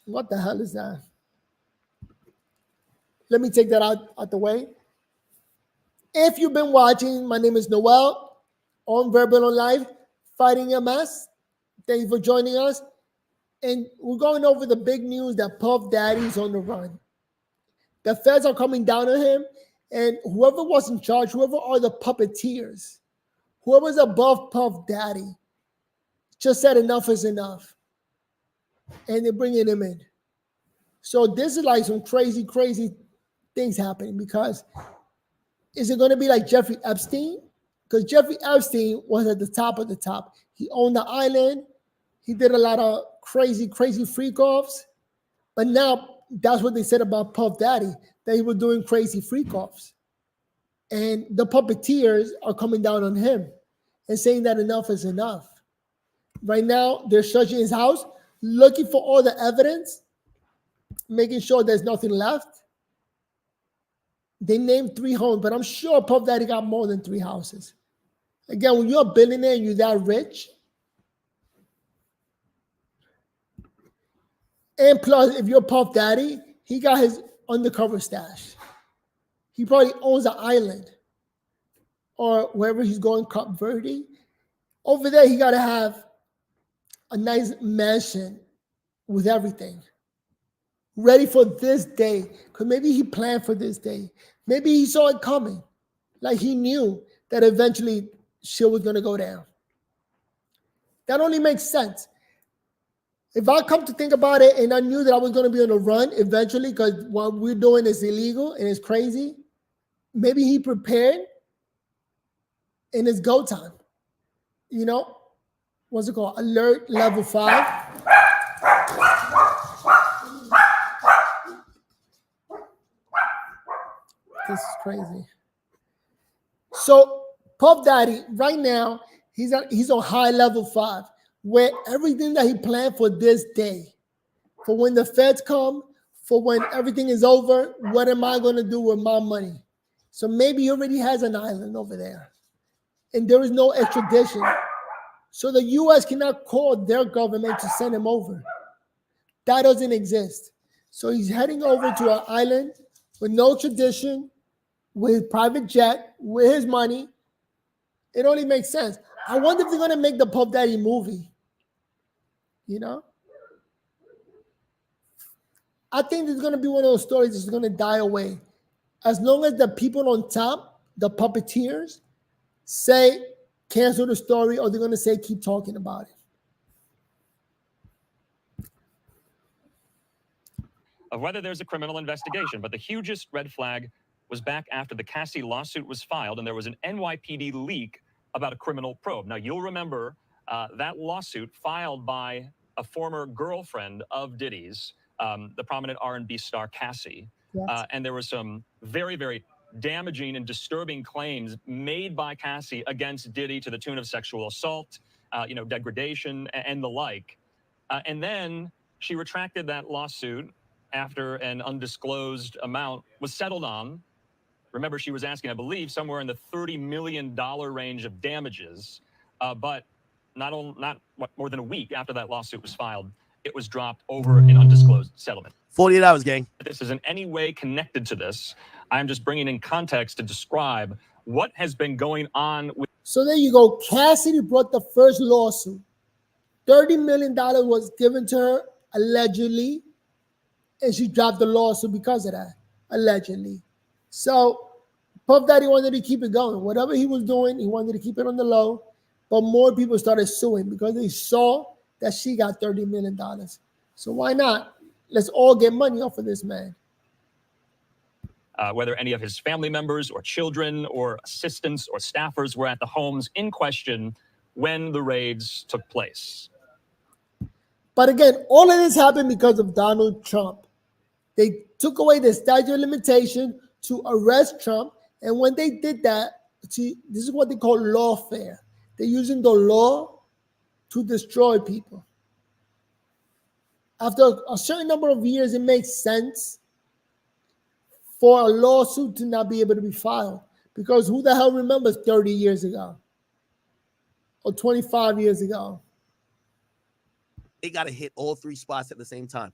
What the hell is that? Let me take that out the way. If you've been watching, my name is Noel on Verbal on Live, Fighting MS. Thank you for joining us. And we're going over the big news that Puff Daddy is on the run. The feds are coming down on him, and whoever was in charge, whoever are the puppeteers, whoever's above Puff Daddy, just said enough is enough. And they're bringing him in. So this is like some crazy, crazy things happening, because is it going to be like Jeffrey Epstein? Because Jeffrey Epstein was at the top of the top. He owned the island. He did a lot of crazy, crazy freak-offs. But now that's what they said about Puff Daddy, that he was doing crazy freak-offs. And the puppeteers are coming down on him and saying that enough is enough. Right now, they're searching his house, looking for all the evidence, making sure there's nothing left. They named 3 homes, but I'm sure Puff Daddy got more than 3 houses. Again, when you're a billionaire and you're that rich, and plus, if you're Puff Daddy, he got his undercover stash. He probably owns an island or wherever he's going, Cape Verde. Over there, he got to have a nice mansion with everything ready for this day. Because maybe he planned for this day. Maybe he saw it coming. Like he knew that eventually shit was going to go down. That only makes sense. If I come to think about it and I knew that I was going to be on a run eventually because what we're doing is illegal and it's crazy, maybe he prepared and it's go time. You know, what's it called? Alert level 5. This is crazy. So Puff Daddy, right now, he's on high level 5, where everything that he planned for this day, for when the feds come, for when everything is over, what am I going to do with my money? So maybe he already has an island over there, and there is no extradition. So the U.S. cannot call their government to send him over. That doesn't exist. So he's heading over to an island with no tradition, with his private jet, with his money. It only makes sense. I wonder if they're going to make the Puff Daddy movie. You know? I think it's going to be one of those stories that's going to die away. As long as the people on top, the puppeteers, say cancel the story, or they're going to say keep talking about it. Of whether there's a criminal investigation, but the hugest red flag was back after the Cassie lawsuit was filed and there was an NYPD leak about a criminal probe. Now, you'll remember that lawsuit filed by a former girlfriend of Diddy's, the prominent R&B star Cassie. Yes. And there were some very, very damaging and disturbing claims made by Cassie against Diddy to the tune of sexual assault, degradation, and the like. And then she retracted that lawsuit after an undisclosed amount was settled on. Remember, she was asking, I believe, somewhere in the $30 million range of damages. But not more than a week after that lawsuit was filed, it was dropped over an undisclosed settlement. 48 hours, gang. If this is in any way connected to this, I'm just bringing in context to describe what has been going on with. So there you go. Cassidy brought the first lawsuit. $30 million was given to her, allegedly, and she dropped the lawsuit because of that, allegedly. So Puff Daddy wanted to keep it going. Whatever he was doing, he wanted to keep it on the low, but more people started suing because they saw that she got $30 million. So why not? Let's all get money off of this man. Whether any of his family members or children or assistants or staffers were at the homes in question when the raids took place. But again, all of this happened because of Donald Trump. They took away the statute of limitation to arrest Trump. And when they did that, this is what they call lawfare. They're using the law to destroy people. After a certain number of years, it makes sense for a lawsuit to not be able to be filed. Because who the hell remembers 30 years ago? Or 25 years ago? They got to hit all 3 spots at the same time.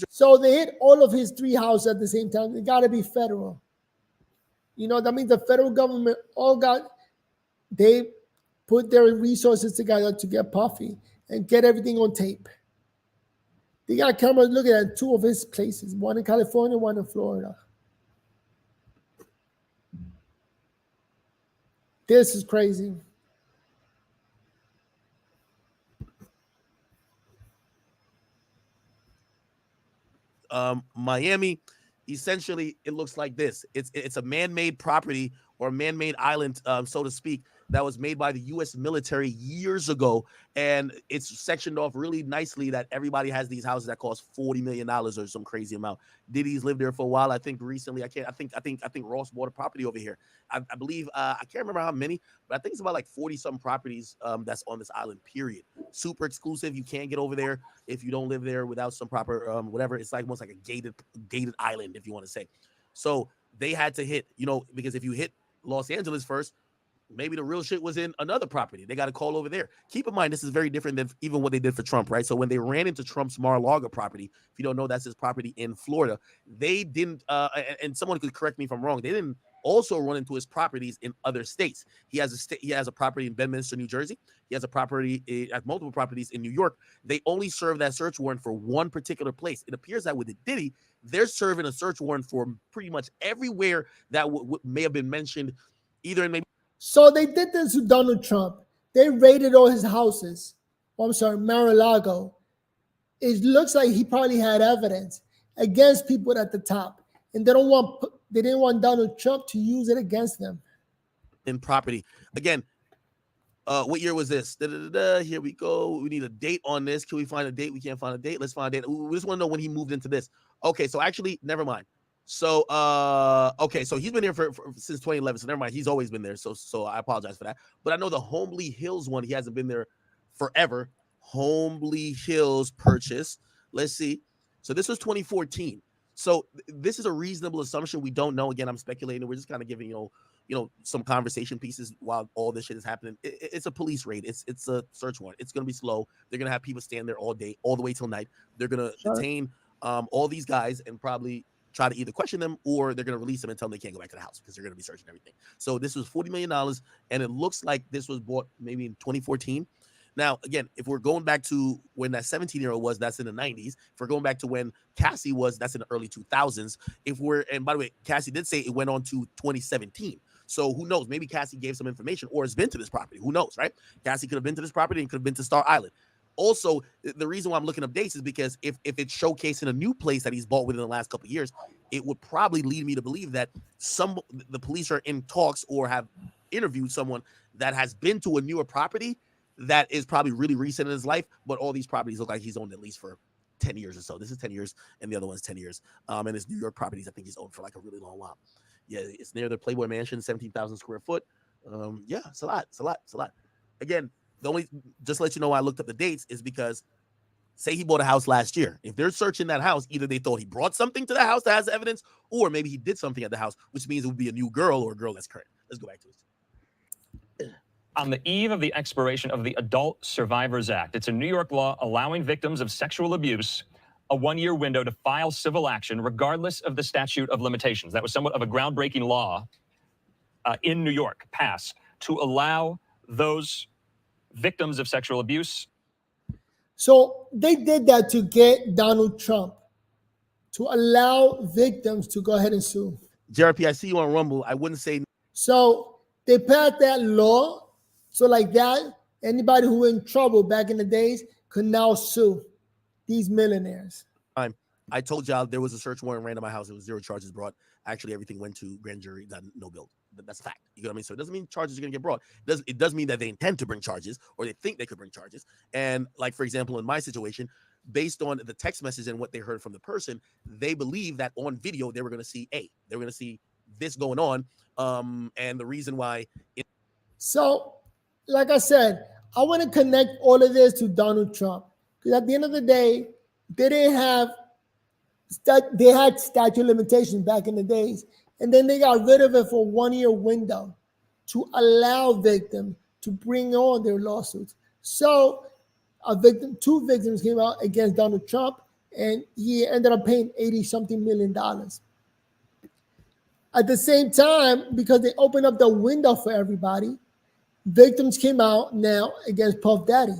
So they hit all of his 3 houses at the same time. It got to be federal. That means the federal government they put their resources together to get Puffy and get everything on tape. They got cameras looking at 2 of his places, one in California, one in Florida. This is crazy. Miami, essentially, it looks like this. It's a man-made property or a man-made island, so to speak, that was made by the U.S. military years ago, and it's sectioned off really nicely that everybody has these houses that cost $40 million or some crazy amount. Diddy's lived there for a while. I think recently, I think Ross bought a property over here. I believe I can't remember how many, but I think it's about like 40-something properties that's on this island. Period. Super exclusive. You can't get over there if you don't live there without some proper whatever. It's like almost like a gated island, if you want to say. So they had to hit, because if you hit Los Angeles first, maybe the real shit was in another property. They got to call over there. Keep in mind, this is very different than even what they did for Trump, right? So when they ran into Trump's Mar-a-Lago property, if you don't know, that's his property in Florida. They didn't, and someone could correct me if I'm wrong, they didn't also run into his properties in other states. He has a property in Bedminster, New Jersey. He has a property at multiple properties in New York. They only served that search warrant for one particular place. It appears that with the Diddy, they're serving a search warrant for pretty much everywhere that may have been mentioned, either in maybe. So they did this to Donald Trump. They raided all his houses. Mar-a-Lago. It looks like he probably had evidence against people at the top, and they didn't want Donald Trump to use it against them. In property again. What year was this? Here we go. We need a date on this. Can we find a date? We can't find a date. Let's find a date. We just want to know when he moved into this. Okay, so actually, never mind. So, okay, so he's been here for since 2011. So never mind, he's always been there. So I apologize for that. But I know the Homeland Hills one, he hasn't been there forever. Homeland Hills purchase. Let's see. So this was 2014. So this is a reasonable assumption. We don't know. Again, I'm speculating. We're just kind of giving some conversation pieces while all this shit is happening. It's a police raid. It's a search warrant. It's gonna be slow. They're gonna have people stand there all day, all the way till night. They're gonna detain all these guys and probably try to either question them or they're going to release them and tell them they can't go back to the house because they're going to be searching everything. So this was $40 million, and it looks like this was bought maybe in 2014. Now, again, if we're going back to when that 17-year-old was, that's in the 90s. If we're going back to when Cassie was, that's in the early 2000s. And by the way, Cassie did say it went on to 2017. So who knows? Maybe Cassie gave some information or has been to this property. Who knows, right? Cassie could have been to this property and could have been to Star Island. Also, the reason why I'm looking up dates is because if it's showcasing a new place that he's bought within the last couple of years, it would probably lead me to believe that the police are in talks or have interviewed someone that has been to a newer property that is probably really recent in his life, but all these properties look like he's owned at least for 10 years or so. This is 10 years, and the other one's 10 years. And his New York properties, I think he's owned for like a really long while. Yeah, it's near the Playboy Mansion, 17,000 square foot. Yeah, it's a lot. It's a lot. Again, just to let you know why I looked up the dates is because say he bought a house last year. If they're searching that house, either they thought he brought something to the house that has evidence, or maybe he did something at the house, which means it would be a new girl or a girl that's current. Let's go back to it. On the eve of the expiration of the Adult Survivors Act, it's a New York law allowing victims of sexual abuse a one-year window to file civil action regardless of the statute of limitations. That was somewhat of a groundbreaking law in New York passed to allow those victims of sexual abuse. So they did that to get Donald Trump to allow victims to go ahead and sue. JRP, I see you on Rumble. I wouldn't say. So they passed that law. So like that, anybody who was in trouble back in the days could now sue these millionaires. I told y'all there was a search warrant ran to my house. There was 0 charges brought. Actually, everything went to grand jury, got no bill. That's a fact. You know what I mean? So it doesn't mean charges are going to get brought. It does mean that they intend to bring charges or they think they could bring charges. And like, for example, in my situation, based on the text message and what they heard from the person, they believe that on video, they were going to see they were going to see this going on. And the reason why. So, like I said, I want to connect all of this to Donald Trump. Because at the end of the day, they had statute of limitations back in the days. And then they got rid of it for a 1-year window to allow victims to bring on their lawsuits. So two victims came out against Donald Trump, and he ended up paying $80-something million. At the same time, because they opened up the window for everybody, victims came out now against Puff Daddy.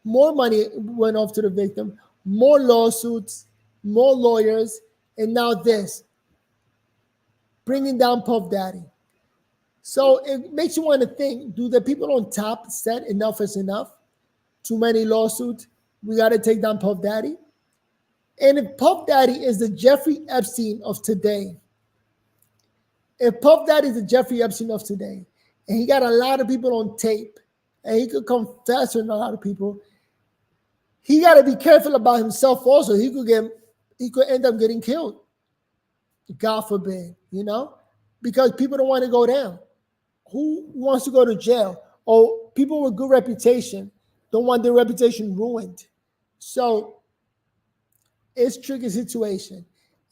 More money went off to the victim, more lawsuits, more lawyers, and now this. Bringing down Puff Daddy. So it makes you want to think, do the people on top said enough is enough? Too many lawsuits, we got to take down Puff Daddy? And if Puff Daddy is the Jeffrey Epstein of today, and and he got a lot of people on tape, and he could confess with a lot of people, he got to be careful about himself also. He could end up getting killed. God forbid, because people don't want to go down. Who wants to go to jail? Or people with good reputation don't want their reputation ruined. So it's a tricky situation.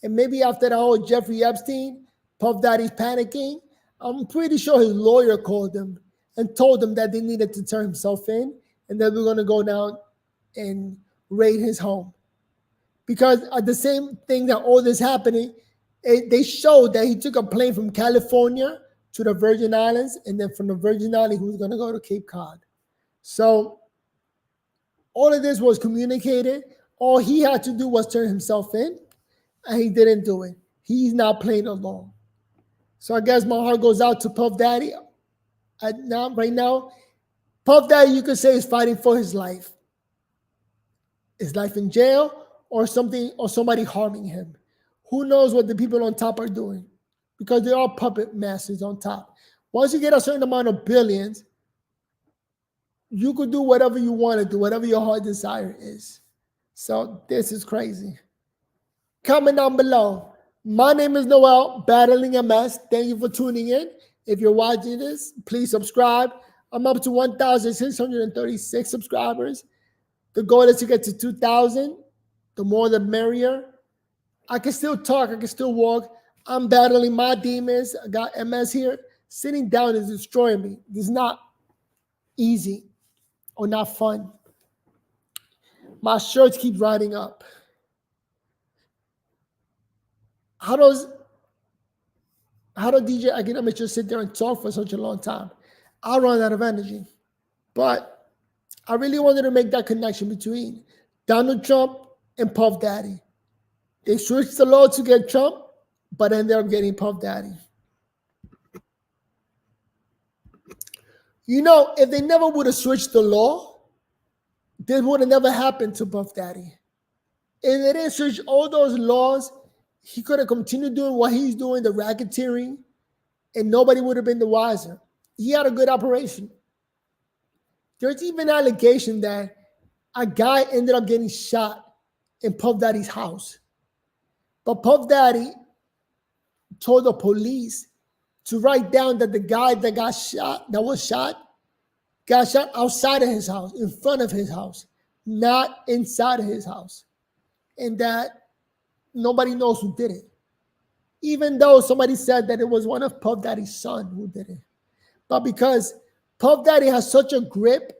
And maybe after the whole Jeffrey Epstein, Puff Daddy's panicking, I'm pretty sure his lawyer called him and told him that they needed to turn himself in and that we're going to go down and raid his home. Because at the same thing that all this happening, they showed that he took a plane from California to the Virgin Islands, and then from the Virgin Islands, he was going to go to Cape Cod. So all of this was communicated. All he had to do was turn himself in, and he didn't do it. He's not playing along. So I guess my heart goes out to Puff Daddy. Right now, Puff Daddy, you could say, is fighting for his life. His life in jail or something, or somebody harming him. Who knows what the people on top are doing? Because they're all puppet masters on top. Once you get a certain amount of billions, you could do whatever you want to do, whatever your heart desire is. So this is crazy. Comment down below. My name is Noel, Battling MS. Thank you for tuning in. If you're watching this, please subscribe. I'm up to 1,636 subscribers. The goal is to get to 2,000. The more the merrier. I can still talk. I can still walk. I'm battling my demons. I got MS here. Sitting down is destroying me. This is not easy or not fun. My shirts keep riding up. How does DJ Academic just sit there and talk for such a long time? I run out of energy. But I really wanted to make that connection between Donald Trump and Puff Daddy. They switched the law to get Trump, but ended up getting Puff Daddy. If they never would have switched the law, this would have never happened to Puff Daddy. If they didn't switch all those laws, he could have continued doing what he's doing, the racketeering, and nobody would have been the wiser. He had a good operation. There's even an allegation that a guy ended up getting shot in Puff Daddy's house. But Puff Daddy told the police to write down that the guy that was shot outside of his house, in front of his house, not inside of his house. And that nobody knows who did it. Even though somebody said that it was one of Puff Daddy's son who did it. But because Puff Daddy has such a grip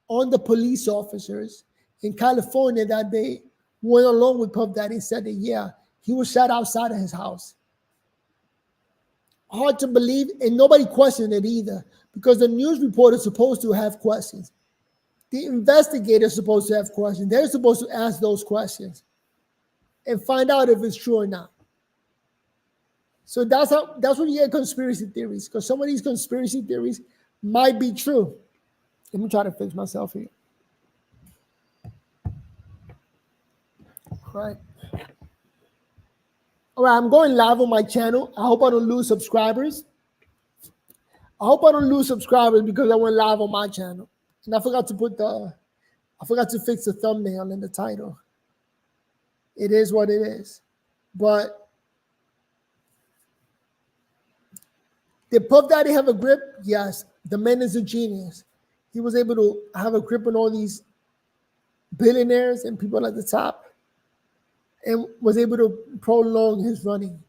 on the police officers in California that they went along with Puff Daddy and said that, yeah, he was shot outside of his house. Hard to believe, and nobody questioned it either, because the news reporter is supposed to have questions. The investigator is supposed to have questions. They're supposed to ask those questions and find out if it's true or not. So that's when you get conspiracy theories, because some of these conspiracy theories might be true. Let me try to fix myself here. All right, I'm going live on my channel. I hope I don't lose subscribers. Because I went live on my channel. And I forgot to fix the thumbnail and the title. It is what it is. But did Puff Daddy have a grip? Yes. The man is a genius. He was able to have a grip on all these billionaires and people at the top, and was able to prolong his running.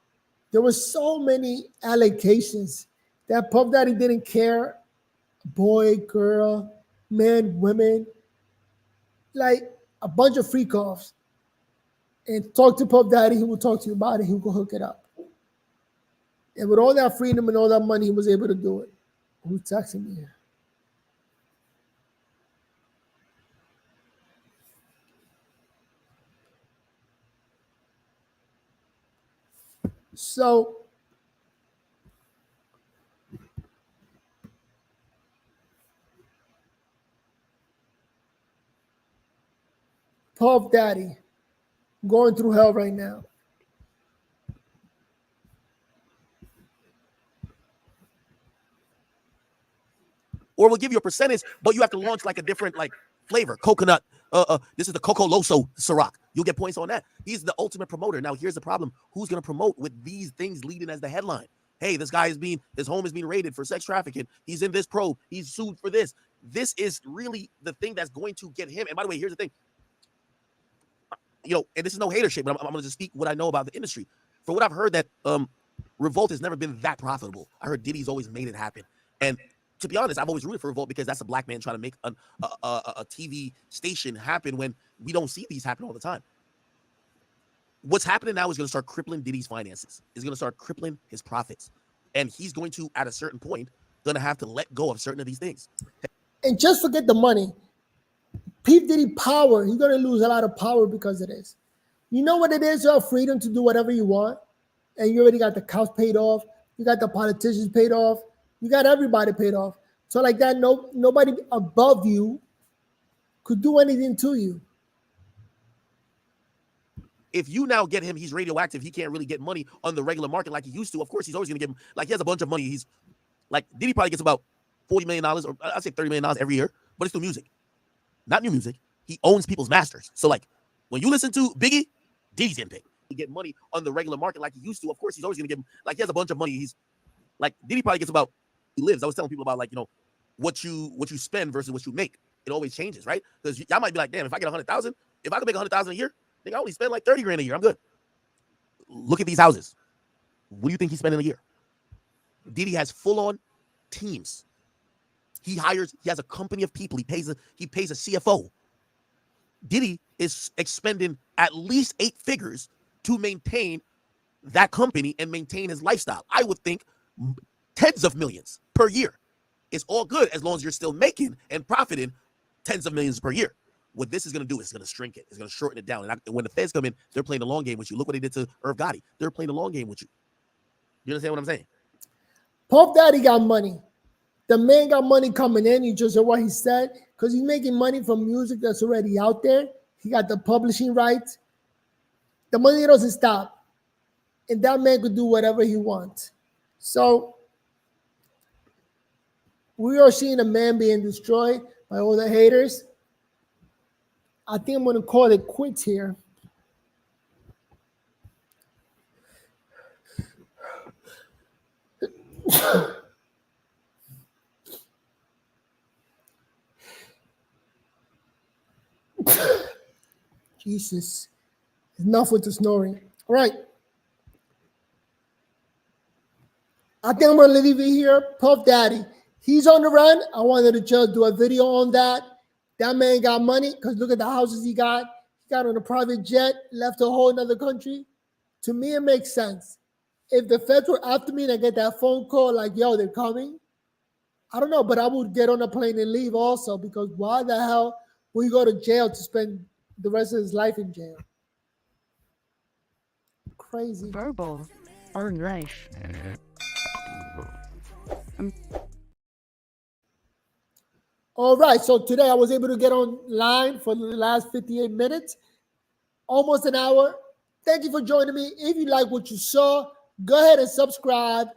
There were so many allegations that Puff Daddy didn't care, boy, girl, men, women, like a bunch of freak-offs. And talk to Puff Daddy, he will talk to you about it, he will hook it up. And with all that freedom and all that money, he was able to do it. Who's texting me? So Puff Daddy going through hell right now. or we'll give you a percentage, but you have to launch like a different like flavor, coconut. This is the Coco Loso Ciroc. You'll get points on that. He's the ultimate promoter. Now, here's the problem: who's going to promote with these things leading as the headline? Hey, this guy his home is being raided for sex trafficking. He's in this probe. He's sued for this. This is really the thing that's going to get him. And by the way, here's the thing. And this is no hater shit, but I'm going to just speak what I know about the industry. For what I've heard, that Revolt has never been that profitable. I heard Diddy's always made it happen. And to be honest, I've always rooted for Revolt because that's a black man trying to make a TV station happen when we don't see these happen all the time. What's happening now is going to start crippling Diddy's finances. It's going to start crippling his profits. And he's going to, at a certain point, going to have to let go of certain of these things. And just forget the money. P. Diddy power, he's going to lose a lot of power because of this. You know what it is? You have freedom to do whatever you want. And you already got the cops paid off. You got the politicians paid off. You got everybody paid off. So like that, nobody above you could do anything to you. If you now get him, he's radioactive. He can't really get money on the regular market like he used to. Of course, he's always going to get him. Like, he has a bunch of money. He's like, Diddy probably gets about $40 million, or I'd say $30 million every year, but it's through music, not new music. He owns people's masters. So like, when you listen to Biggie, Diddy's getting paid. He get money on the regular market like he used to. Of course, he's always going to get him. Like, he has a bunch of money. He's like, Diddy probably gets about, he lives. I was telling people about, like, what you spend versus what you make. It always changes, right? Because y'all might be like, damn, if I get 100,000, if I can make 100,000 a year, I think I only spend like 30 grand a year. I'm good. Look at these houses. What do you think he's spending a year? Diddy has full-on teams. He has a company of people. He pays a CFO. Diddy is expending at least 8 figures to maintain that company and maintain his lifestyle. I would think tens of millions per year. It's all good as long as you're still making and profiting tens of millions per year. What this is going to do is it's going to shrink it. It's going to shorten it down. And when the feds come in, they're playing the long game with you. Look what they did to Irv Gotti. They're playing the long game with you. You understand what I'm saying? Puff Daddy got money. The man got money coming in. You just heard what he said. Because he's making money from music that's already out there. He got the publishing rights. The money doesn't stop. And that man could do whatever he wants. So we are seeing a man being destroyed by all the haters. I think I'm going to call it quits here. Jesus. Enough with the snoring. All right. I think I'm going to leave it here. Puff Daddy. He's on the run. I wanted to just do a video on that. That man got money because look at the houses he got. He got on a private jet, left a whole other country. To me, it makes sense. If the feds were after me and I get that phone call like, yo, they're coming, I don't know, but I would get on a plane and leave also because why the hell would he go to jail to spend the rest of his life in jail? Crazy. Verbal or life. All right, so today I was able to get online for the last 58 minutes, almost an hour. Thank you for joining me. If you like what you saw, go ahead and subscribe.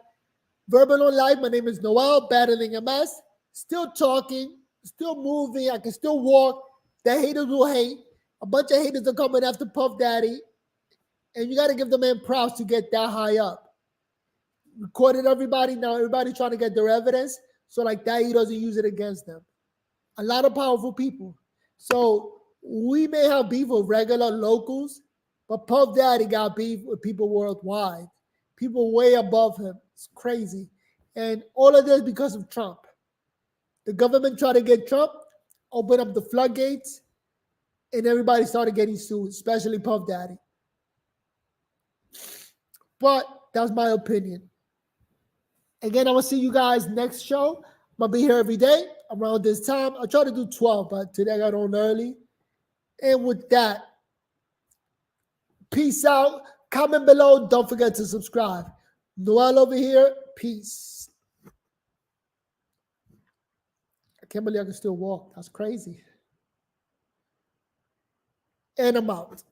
Verbal on Life, my name is Noel, battling MS. Still talking, still moving. I can still walk. The haters will hate. A bunch of haters are coming after Puff Daddy. And you got to give the man props to get that high up. Recorded everybody. Now everybody's trying to get their evidence. So like that, he doesn't use it against them. A lot of powerful people. So we may have beef with regular locals, but Puff Daddy got beef with people worldwide. People way above him. It's crazy. And all of this because of Trump. The government tried to get Trump, open up the floodgates, and everybody started getting sued, especially Puff Daddy. But that's my opinion. Again, I will see you guys next show. I'm going to be here every day around this time. I try to do 12, but today I got on early. And with that, peace out. Comment below. Don't forget to subscribe. Noel over here. Peace. I can't believe I can still walk. That's crazy. And I'm out.